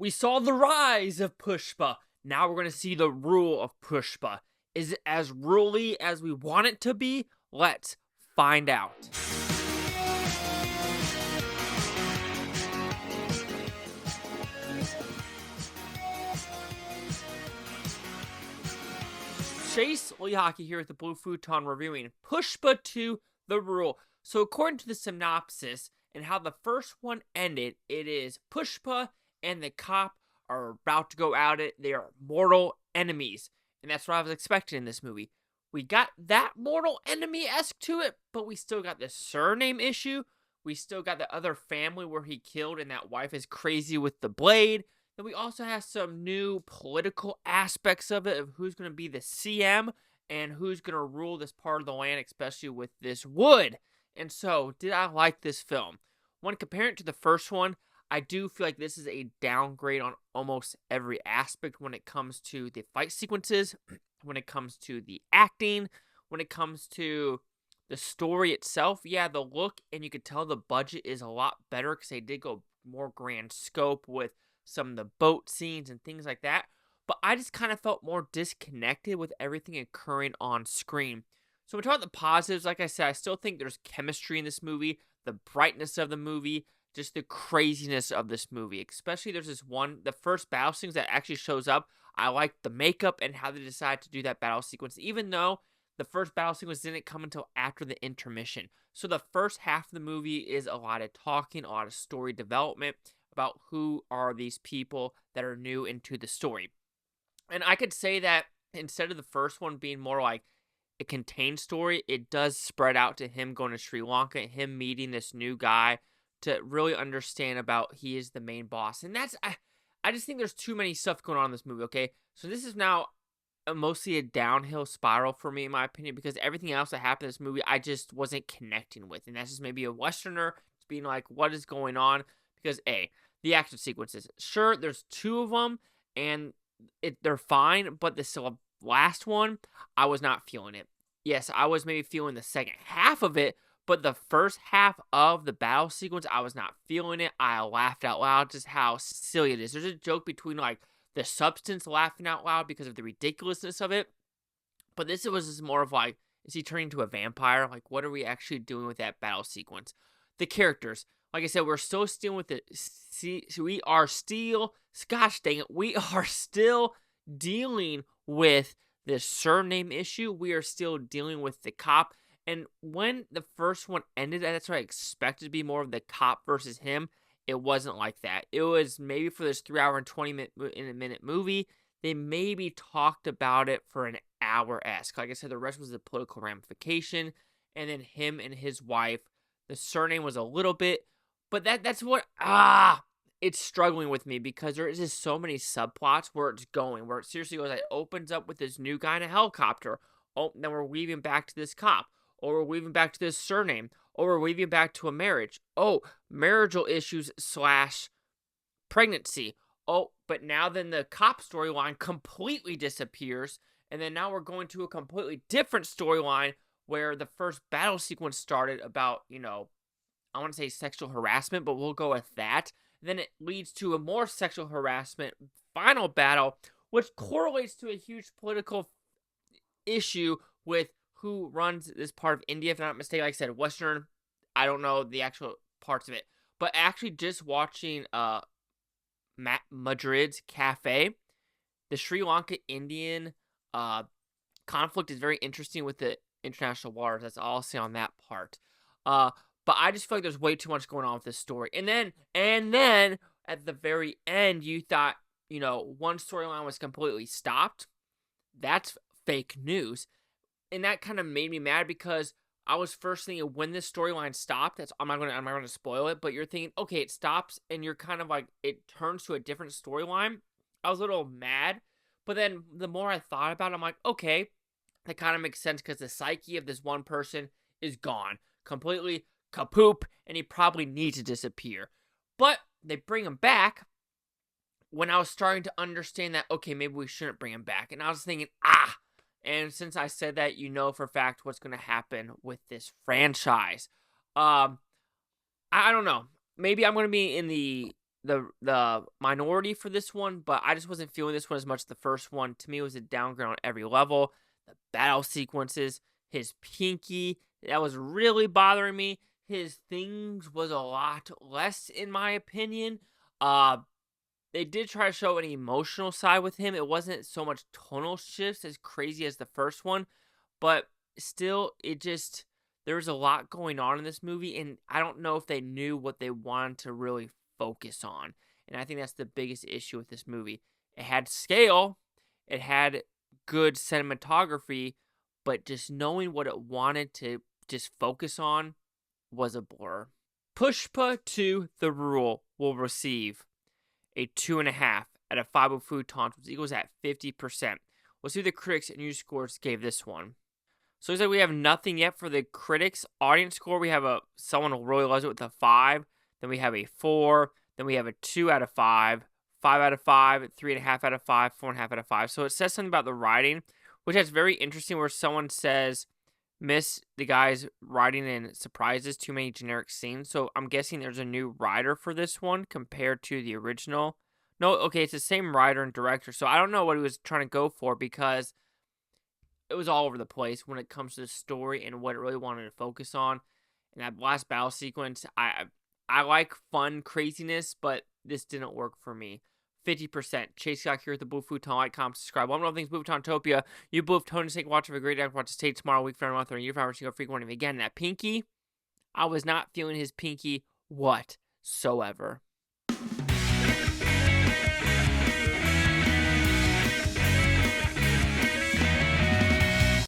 We saw the rise of Pushpa. Now we're going to see the rule of Pushpa. Is it as ruly as we want it to be? Let's find out. Chase Lehocky here with the Blue Futon reviewing Pushpa 2, The Rule. So according to the synopsis and how the first one ended, it is Pushpa and the cop are about to go at it. They are mortal enemies. And that's what I was expecting in this movie. We got that mortal enemy-esque to it, but we still got the surname issue. We still got the other family where he killed and that wife is crazy with the blade. Then we also have some new political aspects of it, of who's going to be the CM and who's going to rule this part of the land, especially with this wood. And so, did I like this film? When comparing it to the first one, I do feel like this is a downgrade on almost every aspect when it comes to the fight sequences, when it comes to the acting, when it comes to the story itself. Yeah, the look, and you could tell the budget is a lot better because they did go more grand scope with some of the boat scenes and things like that. But I just kind of felt more disconnected with everything occurring on screen. So when we talk about the positives, like I said, I still think there's chemistry in this movie, the brightness of the movie, just the craziness of this movie. Especially there's this one, the first battle sequence that actually shows up. I like the makeup and how they decide to do that battle sequence, even though the first battle sequence didn't come until after the intermission. So the first half of the movie is a lot of talking, a lot of story development about who are these people that are new into the story. And I could say that instead of the first one being more like a contained story, it does spread out to him going to Sri Lanka, him meeting this new guy to really understand about he is the main boss. And that's, I just think there's too many stuff going on in this movie, okay? So this is now mostly a downhill spiral for me, in my opinion, because everything else that happened in this movie, I just wasn't connecting with. And that's just maybe a Westerner just being like, what is going on? Because the action sequences, sure, there's two of them, and they're fine, but this last one, I was not feeling it. Yes, I was maybe feeling the second half of it, but the first half of the battle sequence, I was not feeling it. I laughed out loud just how silly it is. There's a joke between like the substance laughing out loud because of the ridiculousness of it, but this was just more of like, is he turning into a vampire? Like, what are we actually doing with that battle sequence? The characters. Like I said, we're still dealing with we are still dealing with this surname issue. We are still dealing with the cop. And when the first one ended, that's what I expected to be more of the cop versus him. It wasn't like that. It was maybe for this 3 hour and 20-minute movie, they maybe talked about it for an hour-esque. Like I said, the rest was the political ramification. And then him and his wife, the surname was a little bit. But that's what, it's struggling with me because there is just so many subplots where it's going, where it seriously goes, it opens up with this new guy in a helicopter. Oh, then we're weaving back to this cop. Or we're weaving back to this surname. Or we're weaving back to a marriage. Oh, marital issues / pregnancy. Oh, but now then the cop storyline completely disappears. And then now we're going to a completely different storyline where the first battle sequence started about, I want to say sexual harassment, but we'll go with that. Then it leads to a more sexual harassment final battle, which correlates to a huge political issue with who runs this part of India. If I'm not mistaken, like I said, Western, I don't know the actual parts of it. But actually just watching Madrid's Cafe, the Sri Lanka Indian conflict is very interesting with the international waters. That's all I'll say on that part. But I just feel like there's way too much going on with this story. And then at the very end, you thought, one storyline was completely stopped. That's fake news. And that kind of made me mad because I was first thinking when this storyline stopped, I'm not gonna spoil it, but you're thinking, okay, it stops, and you're kind of like, it turns to a different storyline. I was a little mad, but then the more I thought about it, I'm like, okay, that kind of makes sense because the psyche of this one person is gone. Completely kapoop, and he probably needs to disappear. But they bring him back when I was starting to understand that, okay, maybe we shouldn't bring him back. And I was thinking, and since I said that, for a fact what's going to happen with this franchise. I don't know. Maybe I'm going to be in the the minority for this one, but I just wasn't feeling this one as much as the first one. To me, it was a downgrade on every level. The battle sequences, his pinky, that was really bothering me. His things was a lot less, in my opinion. They did try to show an emotional side with him. It wasn't so much tonal shifts as crazy as the first one, but still, there was a lot going on in this movie, and I don't know if they knew what they wanted to really focus on. And I think that's the biggest issue with this movie. It had scale, it had good cinematography, but just knowing what it wanted to just focus on was a blur. Pushpa 2 The Rule will receive a 2.5 out of 5 Futons, which equals at 50%. We'll see what the critics and user scores gave this one. So looks like we have nothing yet for the critics. Audience score, we have someone who really loves it with a 5. Then we have a 4. Then we have a 2 out of 5. 5 out of 5. 3.5 out of 5. 4.5 out of 5. So it says something about the writing, which is very interesting, where someone says, miss the guy's writing and surprises too many generic scenes. So I'm guessing there's a new writer for this one compared to the original. No, okay, it's the same writer and director. So I don't know what he was trying to go for, because it was all over the place when it comes to the story and what it really wanted to focus on. And that last battle sequence, I like fun craziness, but this didn't work for me. 50%. Chase Scott here with the Blue Futon. Like, comment, subscribe. One more things, Blue Futontopia. You Blue Futon, take watch. Have a great day. Watch the state tomorrow, week, for a month, or a year, 5 hours, go freak one. Again, that pinky, I was not feeling his pinky whatsoever.